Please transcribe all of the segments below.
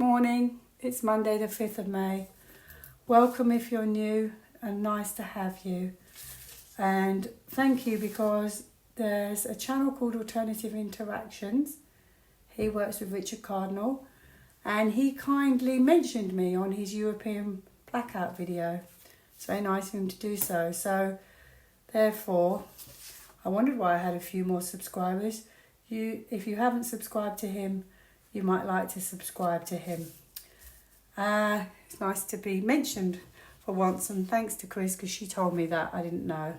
morning. It's Monday the 5th of May. Welcome if you're new and nice to have you. And thank you because there's a channel called Alternative Interactions. He works with Richard Cardinal and he kindly mentioned me on his European blackout video. It's very nice of him to do so. So therefore, I wondered why I had a few more subscribers. If you haven't subscribed to him, you might like to subscribe to him. It's nice to be mentioned for once, and thanks to Chris because she told me that I didn't know.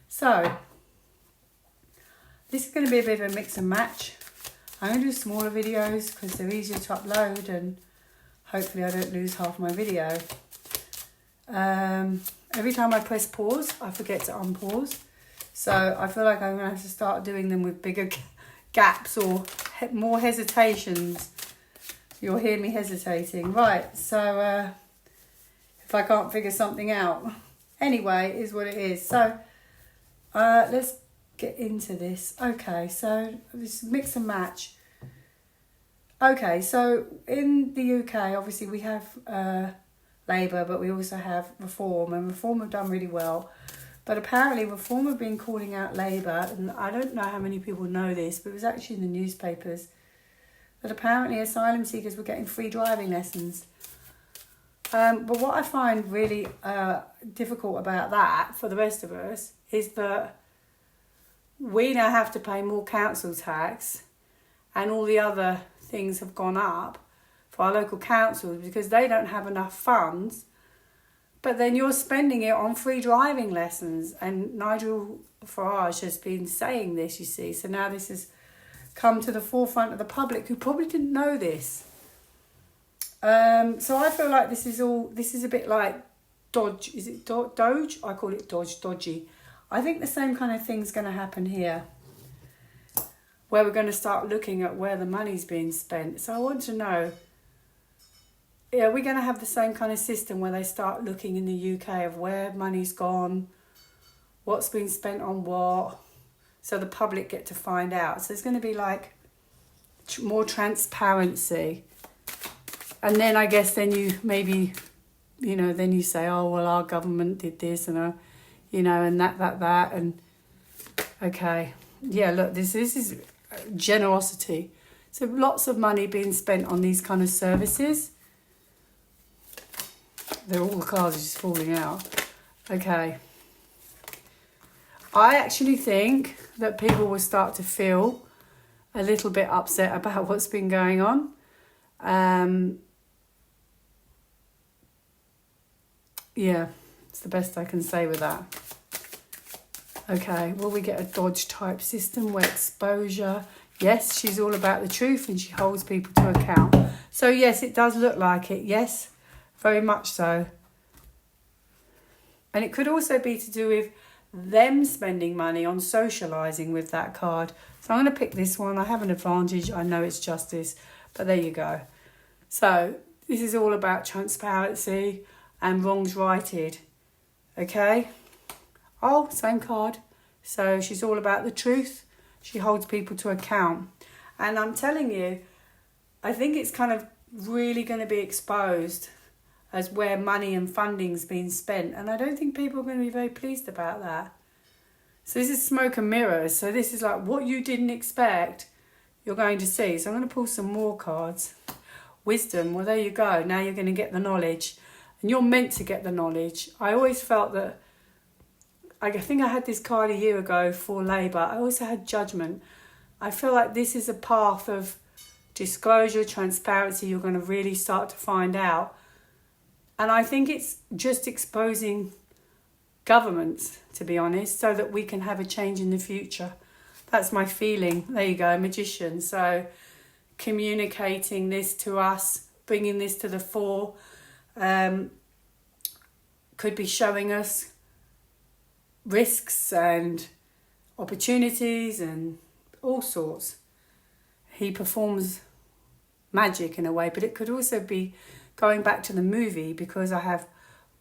So this is going to be a bit of a mix and match. I'm going to do smaller videos because they're easier to upload and hopefully I don't lose half my video. Every time I press pause, I forget to unpause. So I feel like I'm going to have to start doing them with bigger gaps or more hesitations. You'll hear me hesitating. Right, so if I can't figure something out. Anyway, is what it is. So let's get into this. Okay, so this is mix and match. Okay, so in the UK, obviously we have Labour, but we also have Reform, and Reform have done really well. But apparently Reform have been calling out Labour, and I don't know how many people know this, but it was actually in the newspapers, that apparently asylum seekers were getting free driving lessons. But what I find really difficult about that for the rest of us is that we now have to pay more council tax and all the other things have gone up for our local councils because they don't have enough funds. But then you're spending it on free driving lessons. And Nigel Farage has been saying this, you see. So now this has come to the forefront of the public who probably didn't know this. So I feel like this is a bit like Dodge. Is it Doge? I call it Dodgy. I think the same kind of thing's going to happen here, where we're going to start looking at where the money's being spent. So I want to know, we're going to have the same kind of system where they start looking in the UK of where money's gone, what's been spent on what, so the public get to find out. So there's going to be like more transparency. And then I guess then you maybe, then you say, oh, well, our government did this and, and that. And okay, yeah, look, this is generosity. So lots of money being spent on these kind of services. All the cards are just falling out. Okay. I actually think that people will start to feel a little bit upset about what's been going on. Yeah, it's the best I can say with that. Okay, will we get a Dodge type system where exposure? Yes, she's all about the truth and she holds people to account. So yes, it does look like it. Yes, very much so. And it could also be to do with them spending money on socialising with that card. So I'm going to pick this one. I have an advantage. I know it's justice, but there you go. So this is all about transparency and wrongs righted. Okay? Oh, same card. So she's all about the truth. She holds people to account. And I'm telling you, I think it's kind of really going to be exposed as where money and funding's been spent. And I don't think people are going to be very pleased about that. So this is smoke and mirrors. So this is like what you didn't expect, you're going to see. So I'm going to pull some more cards. Wisdom, well, there you go. Now you're going to get the knowledge. And you're meant to get the knowledge. I always felt that, I think I had this card a year ago for Labour. I also had judgment. I feel like this is a path of disclosure, transparency. You're going to really start to find out. And I think it's just exposing governments, to be honest, so that we can have a change in the future. That's my feeling. There you go, magician. So communicating this to us, bringing this to the fore, could be showing us risks and opportunities and all sorts. He performs magic in a way, but it could also be going back to the movie because I have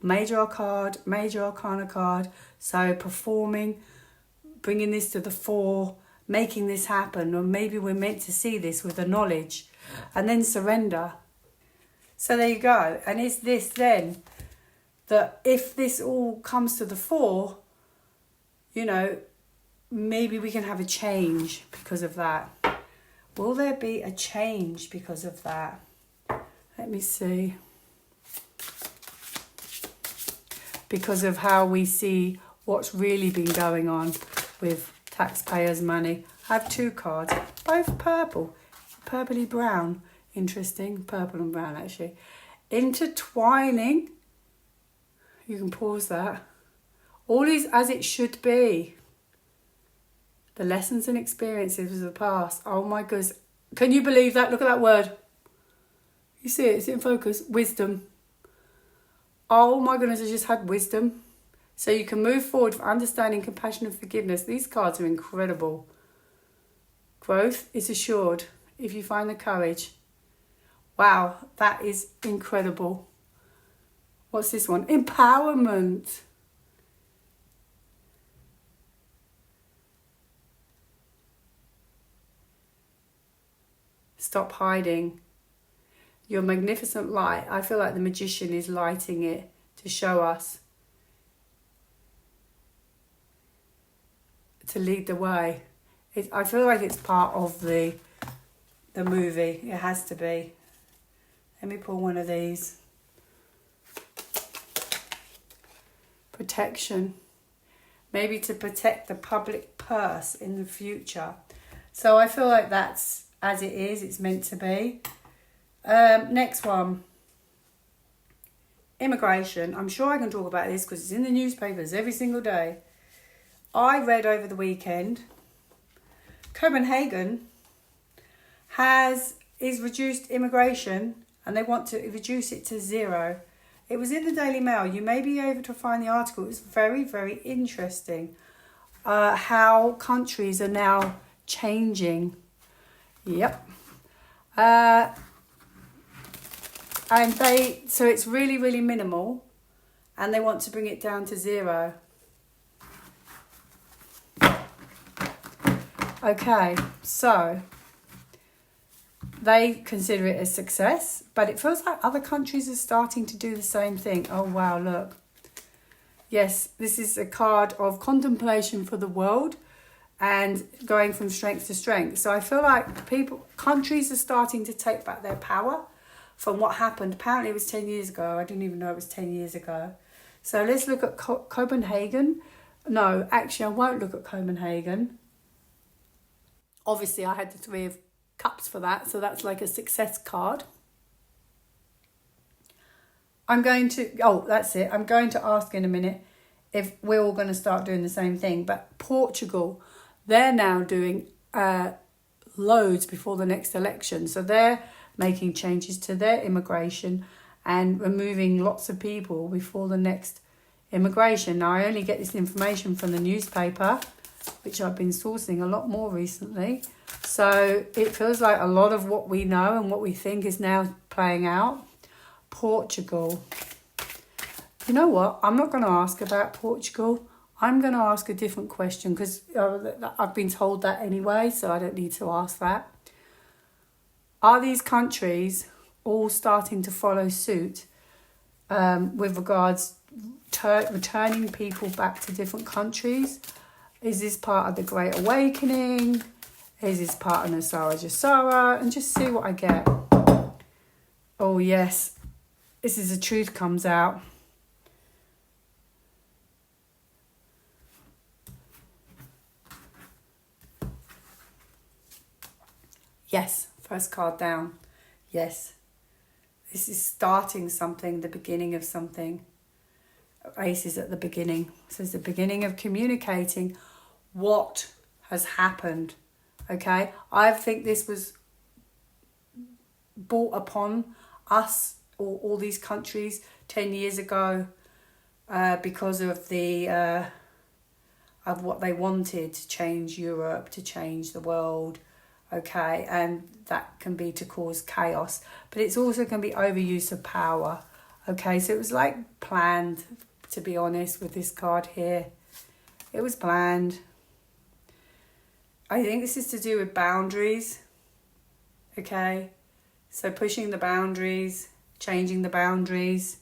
major arcana card, so performing, bringing this to the fore, making this happen, or maybe we're meant to see this with the knowledge, and then surrender. So there you go. And is this then that if this all comes to the fore, you know, maybe we can have a change because of that. Will there be a change because of that? Let me see. Because of how we see what's really been going on with taxpayers' money. I have 2 cards, both purple, purpley brown. Interesting, purple and brown actually. Intertwining. You can pause that. All is as it should be. The lessons and experiences of the past. Oh my goodness. Can you believe that? Look at that word. You see it, it's in focus. Wisdom. Oh my goodness, I just had wisdom. So you can move forward for understanding, compassion and forgiveness. These cards are incredible. Growth is assured if you find the courage. Wow, that is incredible. What's this one? Empowerment. Stop hiding. Your magnificent light. I feel like the magician is lighting it to show us. To lead the way. I feel like it's part of the movie. It has to be. Let me pull one of these. Protection. Maybe to protect the public purse in the future. So I feel like that's as it is. It's meant to be. Next one. Immigration. I'm sure I can talk about this because it's in the newspapers every single day. I read over the weekend, Copenhagen is reduced immigration and they want to reduce it to 0. It was in the Daily Mail. You may be able to find the article. It was very, very interesting how countries are now changing. Yep. So it's really, really minimal and they want to bring it down to 0. Okay, so they consider it a success, but it feels like other countries are starting to do the same thing. Oh, wow, look. Yes, this is a card of contemplation for the world and going from strength to strength. So I feel like countries are starting to take back their power from what happened. Apparently it was 10 years ago. I didn't even know it was 10 years ago. So let's look at Copenhagen. No, actually, I won't look at Copenhagen. Obviously, I had the 3 of Cups for that, so that's like a success card. That's it. I'm going to ask in a minute if we're all going to start doing the same thing. But Portugal, they're now doing loads before the next election. So they're making changes to their immigration and removing lots of people before the next immigration. Now, I only get this information from the newspaper, which I've been sourcing a lot more recently. So it feels like a lot of what we know and what we think is now playing out. Portugal. You know what? I'm not going to ask about Portugal. I'm going to ask a different question because I've been told that anyway, so I don't need to ask that. Are these countries all starting to follow suit with regards returning people back to different countries? Is this part of the Great Awakening? Is this part of Nasara Jasara? And just see what I get. Oh, yes. This is the truth comes out. Yes. First card down. Yes. This is starting something, the beginning of something. Ace is at the beginning. So it's the beginning of communicating what has happened. Okay, I think this was brought upon us or all these countries 10 years ago because of of what they wanted to change Europe, to change the world. Okay, and that can be to cause chaos, but it's also can be overuse of power. Okay, so it was like planned, to be honest, with this card here. It was planned. I think this is to do with boundaries. Okay, so pushing the boundaries, changing the boundaries.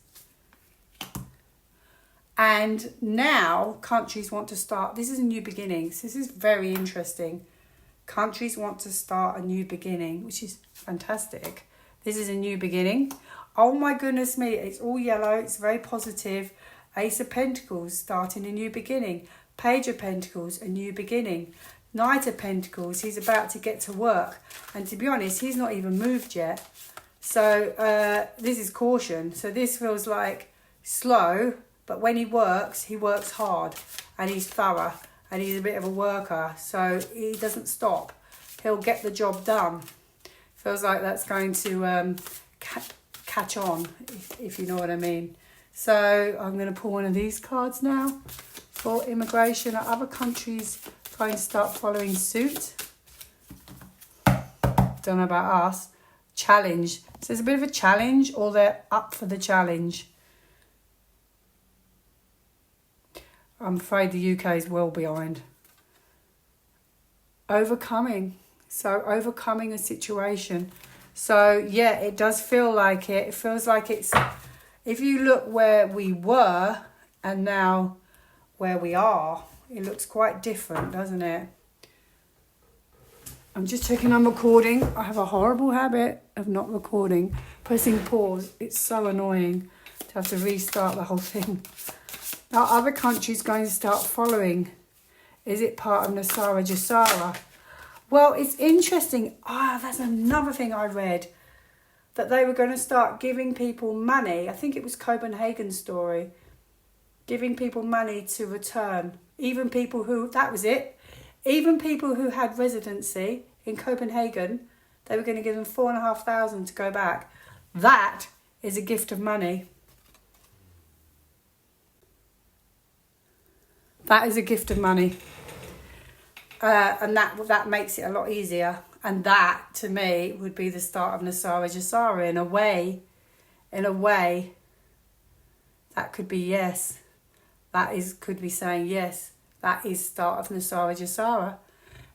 And now countries want to start, this is a new beginning. So this is very interesting. Countries want to start a new beginning, which is fantastic. This is a new beginning. Oh my goodness me, it's all yellow, it's very positive. Ace of Pentacles, starting a new beginning. Page of Pentacles, a new beginning. Knight of Pentacles, he's about to get to work. And to be honest, he's not even moved yet. So this is caution. So this feels like slow, but when he works hard. And he's thorough. And he's a bit of a worker. So he doesn't stop. He'll get the job done. Feels like that's going to catch on, if you know what I mean. So I'm going to pull one of these cards now for immigration. Are other countries going to start following suit? Don't know about us. Challenge. So there's a bit of a challenge, or they're up for the challenge. I'm afraid the UK is well behind. Overcoming. So overcoming a situation. So yeah, it does feel like it. It feels like it's, if you look where we were and now where we are, it looks quite different, doesn't it? I'm just checking I'm recording. I have a horrible habit of not recording. Pressing pause. It's so annoying to have to restart the whole thing. Now, other countries going to start following. Is it part of Nasara Jasara? Well, it's interesting. That's another thing I read. That they were going to start giving people money. I think it was Copenhagen's story. Giving people money to return. Even people who, that was it. Even people who had residency in Copenhagen, they were going to give them 4,500 to go back. That is a gift of money. That is a gift of money. And that makes it a lot easier. And that, to me, would be the start of Nasara Jasara. In a way, that could be yes. Could be saying yes. That is start of Nasara Jasara.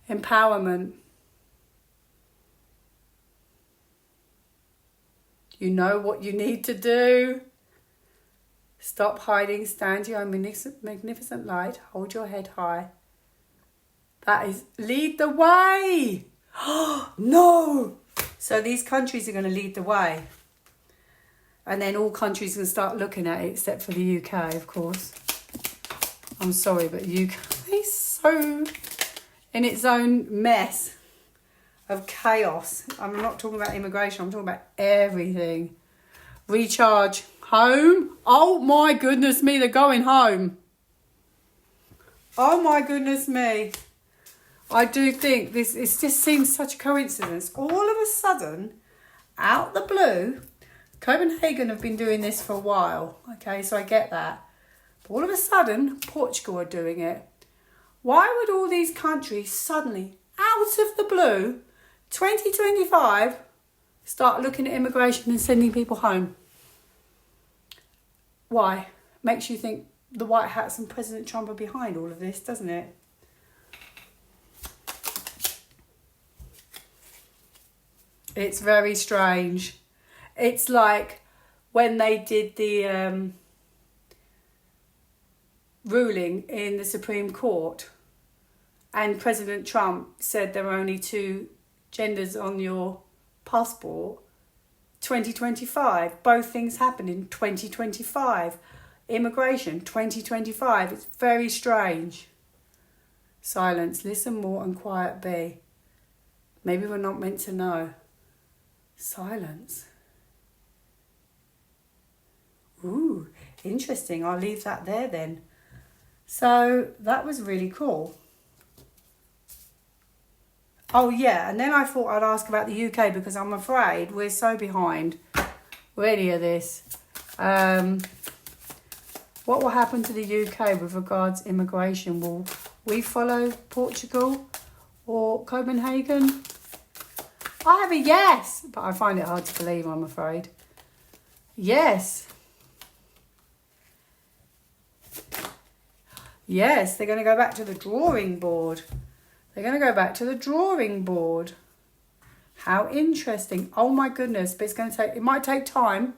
Empowerment. You know what you need to do. Stop hiding, stand your own magnificent light, hold your head high. That is, lead the way. No! So these countries are going to lead the way. And then all countries can start looking at it, except for the UK, of course. I'm sorry, but the UK is so in its own mess of chaos. I'm not talking about immigration, I'm talking about everything. Recharge. Home. Oh my goodness me, they're going home. Oh my goodness me. I do think it just seems such a coincidence. All of a sudden, out the blue, Copenhagen have been doing this for a while. Okay, so I get that. But all of a sudden, Portugal are doing it. Why would all these countries suddenly, out of the blue, 2025, start looking at immigration and sending people home? Why? Makes you think the White Hats and President Trump are behind all of this, doesn't it? It's very strange. It's like when they did the ruling in the Supreme Court and President Trump said there were only 2 genders on your passport. 2025. Both things happened in 2025. Immigration, 2025. It's very strange. Silence. Listen more and quiet be. Maybe we're not meant to know. Silence. Ooh, interesting. I'll leave that there then. So that was really cool. Oh yeah, and then I thought I'd ask about the UK because I'm afraid we're so behind with any of this. What will happen to the UK with regards immigration? Will we follow Portugal or Copenhagen? I have a yes, but I find it hard to believe, I'm afraid. Yes. Yes, they're going to go back to the drawing board. They're going to go back to the drawing board. How interesting. Oh my goodness. But it might take time.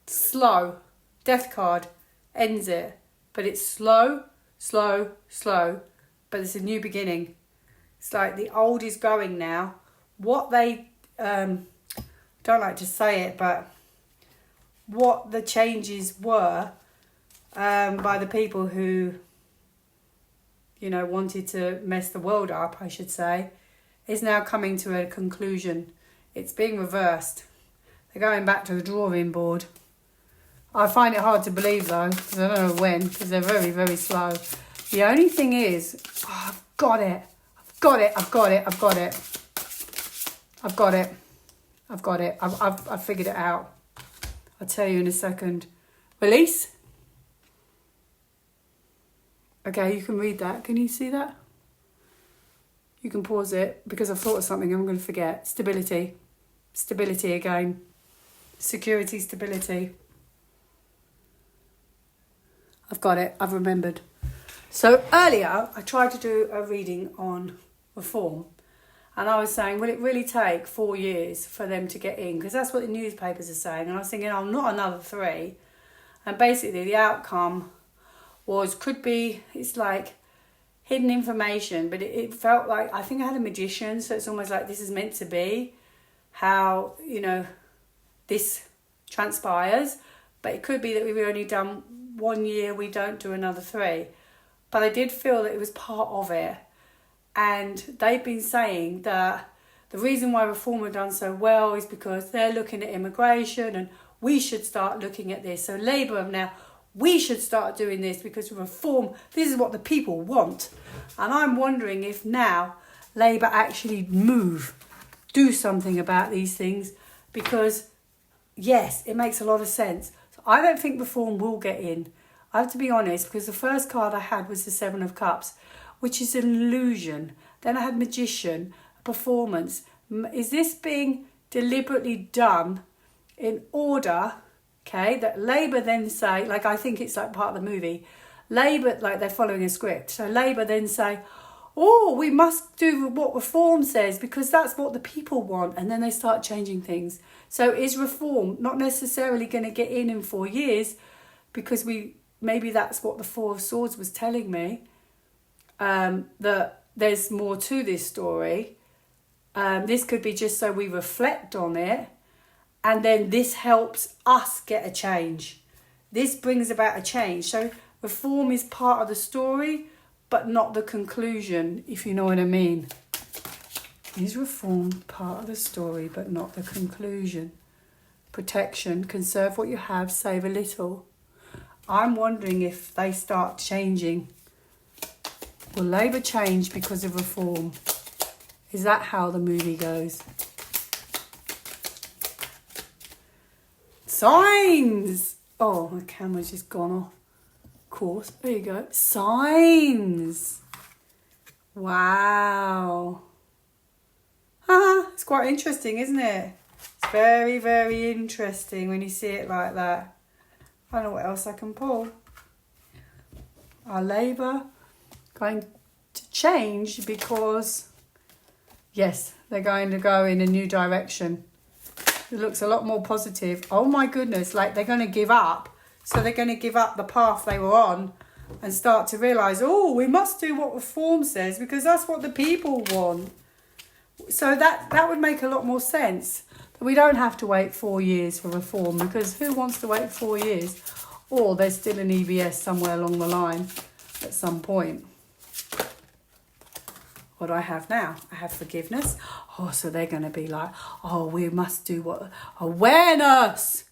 slow. Death card ends it. But it's slow, slow, slow. But it's a new beginning. It's like the old is going now. What they, don't like to say it, but what the changes were by the people who, you know, wanted to mess the world up, I should say, is now coming to a conclusion. It's being reversed. They're going back to the drawing board. I find it hard to believe though, because I don't know when, because they're very, very slow. The only thing is, oh, I've got it. I've got it. I've got it. I've got it. I've got it. I've got it. I've figured it out. I'll tell you in a second. Release. Okay, you can read that. Can you see that? You can pause it because I've thought of something I'm going to forget. Stability. Stability again. Security, stability. I've got it. I've remembered. So earlier, I tried to do a reading on reform. And I was saying, will it really take 4 years for them to get in? Because that's what the newspapers are saying. And I was thinking, oh, not another 3. And basically the outcome was, could be, it's like hidden information. But it felt like, I think I had a magician. So it's almost like this is meant to be how, you know, this transpires. But it could be that we've only done 1 year, we don't do another 3. But I did feel that it was part of it. And they've been saying that the reason why Reform have done so well is because they're looking at immigration and we should start looking at this. So Labour have now, we should start doing this because Reform, this is what the people want. And I'm wondering if now Labour actually do something about these things, because yes, it makes a lot of sense. So I don't think Reform will get in. I have to be honest, because the first card I had was the 7 of Cups, which is an illusion. Then I had Magician, performance. Is this being deliberately done in order, okay, that Labour then say, like I think it's like part of the movie, Labour, like they're following a script. So Labour then say, oh, we must do what Reform says because that's what the people want. And then they start changing things. So is Reform not necessarily going to get in 4 years, because maybe that's what the 4 of Swords was telling me. That there's more to this story. This could be just so we reflect on it, and then this helps us get a change. This brings about a change. So Reform is part of the story, but not the conclusion, if you know what I mean. Is Reform part of the story, but not the conclusion? Protection, conserve what you have, save a little. I'm wondering if they start changing. Will Labour change because of Reform? Is that how the movie goes? Signs! Oh, my camera's just gone off course. There you go. Signs! Wow. It's quite interesting, isn't it? It's very, very interesting when you see it like that. I don't know what else I can pull. Are Labour going to change because, yes, they're going to go in a new direction. It looks a lot more positive. Oh my goodness, like they're going to give up. So they're going to give up the path they were on and start to realise, oh, we must do what Reform says because that's what the people want. So that would make a lot more sense. That we don't have to wait 4 years for Reform, because who wants to wait 4 years? Or there's still an EBS somewhere along the line at some point. What do I have now? I have forgiveness. Oh, so they're going to be like, oh, we must do what? Awareness!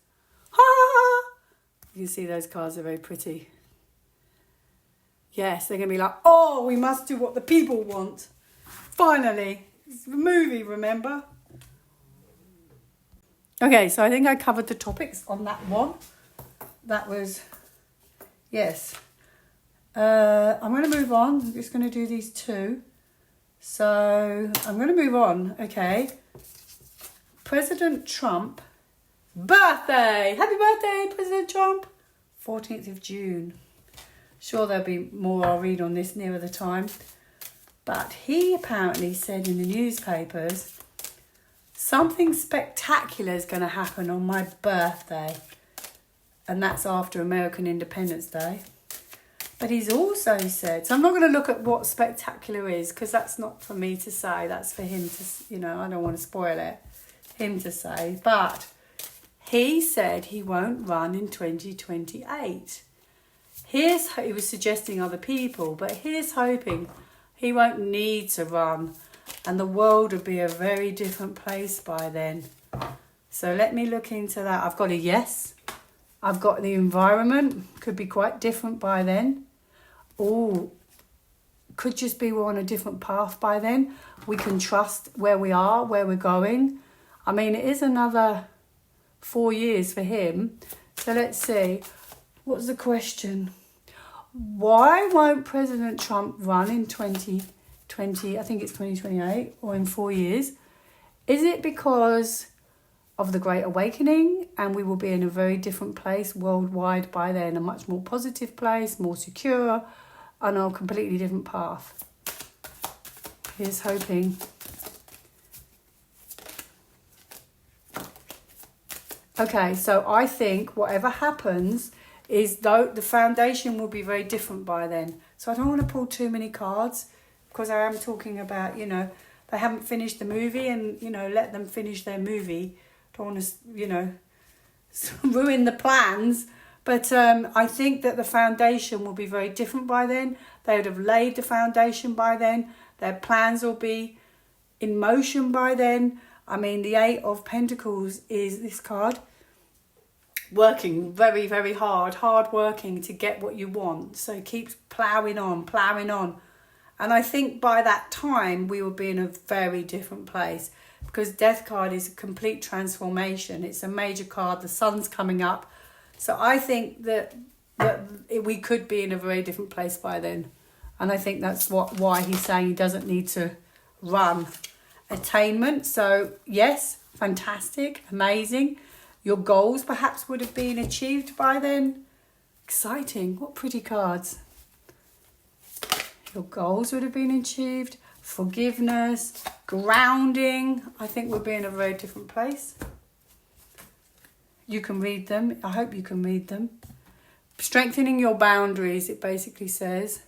Ah! You can see those cards are very pretty. Yes, they're going to be like, oh, we must do what the people want. Finally. It's a movie, remember? Okay, so I think I covered the topics on that one. That was, yes. I'm going to move on. I'm just going to do these 2. So I'm going to move on, okay. President Trump, birthday. Happy birthday, President Trump. 14th of June. Sure, there'll be more I'll read on this nearer the time. But he apparently said in the newspapers, something spectacular is going to happen on my birthday. and that's after American Independence Day. But he's also said, so I'm not going to look at what spectacular is, because that's not for me to say, that's for him to, I don't want to spoil it, him to say. But he said he won't run in 2028. He was suggesting other people, but here's hoping he won't need to run, and the world will be a very different place by then. So let me look into that. I've got a yes. I've got the environment, could be quite different by then. Oh, could just be we're on a different path by then. We can trust where we are, where we're going. I mean, it is another 4 years for him. So let's see. What's the question? Why won't President Trump run in 2020, I think it's 2028, or in 4 years? Is it because of the Great Awakening, and we will be in a very different place worldwide by then, a much more positive place, more secure, on a completely different path? Here's hoping. Okay, so I think whatever happens is, though, the foundation will be very different by then. So I don't want to pull too many cards, because I am talking about, they haven't finished the movie, and, let them finish their movie. Don't want to, ruin the plans. But I think that the foundation will be very different by then. They would have laid the foundation by then. Their plans will be in motion by then. I mean, the Eight of Pentacles is this card. Working very, very hard working to get what you want. So keep ploughing on. And I think by that time, we will be in a very different place, because Death card is a complete transformation. It's a major card. The sun's coming up. So I think that we could be in a very different place by then. And I think that's why he's saying he doesn't need to run. Attainment. So yes, fantastic, amazing. Your goals perhaps would have been achieved by then. Exciting. What pretty cards. Your goals would have been achieved. Forgiveness. Grounding. I think we'll be in a very different place. You can read them. I hope you can read them. Strengthening your boundaries, it basically says.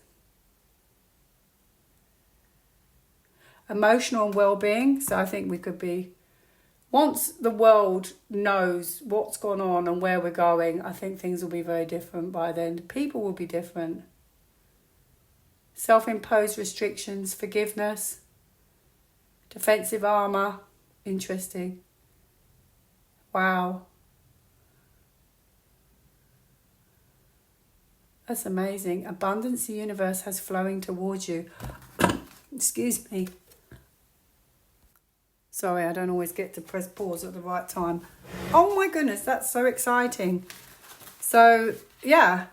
Emotional well-being. So I think we could be... Once the world knows what's gone on and where we're going, I think things will be very different by then. People will be different. Self-imposed restrictions, forgiveness, defensive armour. Interesting. Wow. That's amazing. Abundance the universe has flowing towards you. Excuse me. Sorry, I don't always get to press pause at the right time. Oh my goodness, that's so exciting. So, yeah,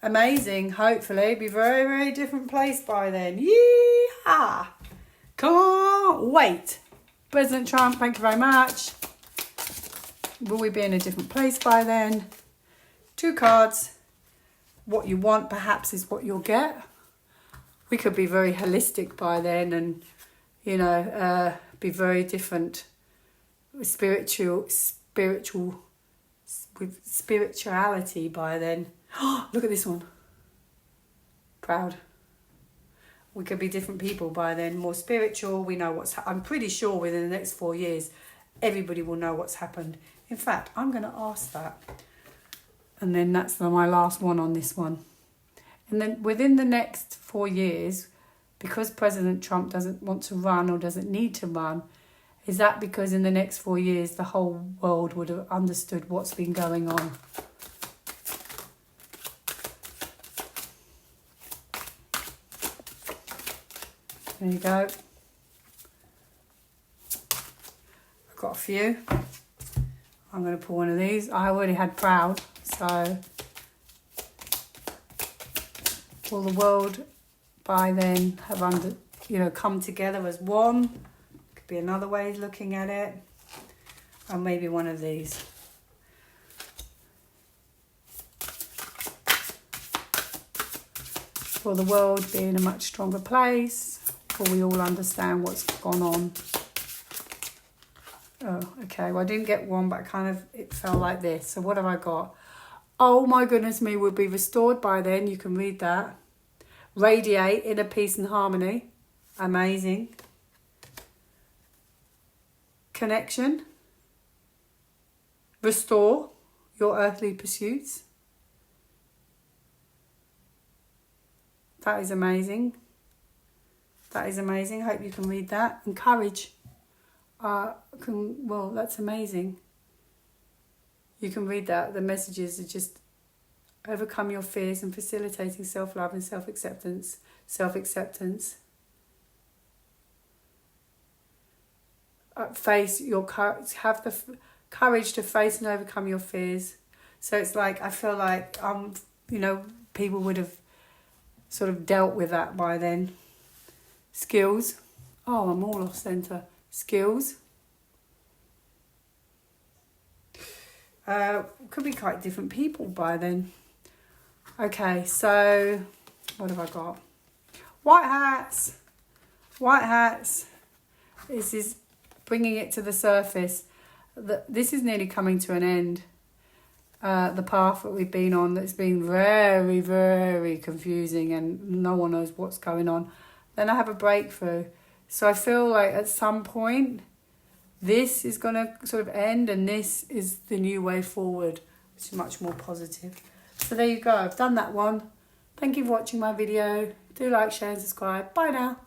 amazing. Hopefully, be very, very different place by then. Yeehaw! Can't wait. President Trump, thank you very much. Will we be in a different place by then? 2 cards. What you want, perhaps, is what you'll get. We could be very holistic by then and, be very different with spirituality by then. Look at this one. Proud. We could be different people by then, more spiritual. We know I'm pretty sure within the next 4 years, everybody will know what's happened. In fact, I'm going to ask that. And then that's my last one on this one. And then within the next 4 years, because President Trump doesn't want to run or doesn't need to run, is that because in the next 4 years, the whole world would have understood what's been going on? There you go. I've got a few. I'm going to pull one of these. I already had proud, so will the world by then have come together as one? Could be another way of looking at it. Or maybe one of these. Will the world be in a much stronger place? Will we all understand what's gone on? Oh, okay. Well, I didn't get one, but it felt like this. So what have I got? Oh my goodness me, will be restored by then. You can read that. Radiate inner peace and harmony. Amazing. Connection. Restore your earthly pursuits. That is amazing. That is amazing. I hope you can read that. And courage. Well, that's amazing. You can read that. The messages are just overcome your fears and facilitating self-love and self-acceptance. Self-acceptance. Face your have the courage to face and overcome your fears. So it's like, I feel like you know, people would have sort of dealt with that by then. Skills. Oh, I'm all off centre. Skills. Could be quite different people by then. Okay, so what have I got? White hats. White hats. This is bringing it to the surface. This is nearly coming to an end. The path that we've been on, that's been very, very confusing and no one knows what's going on. Then I have a breakthrough. So I feel like at some point, this is going to sort of end and this is the new way forward, which is much more positive. So there you go. I've done that one. Thank you for watching my video. Do like, share and subscribe. Bye now.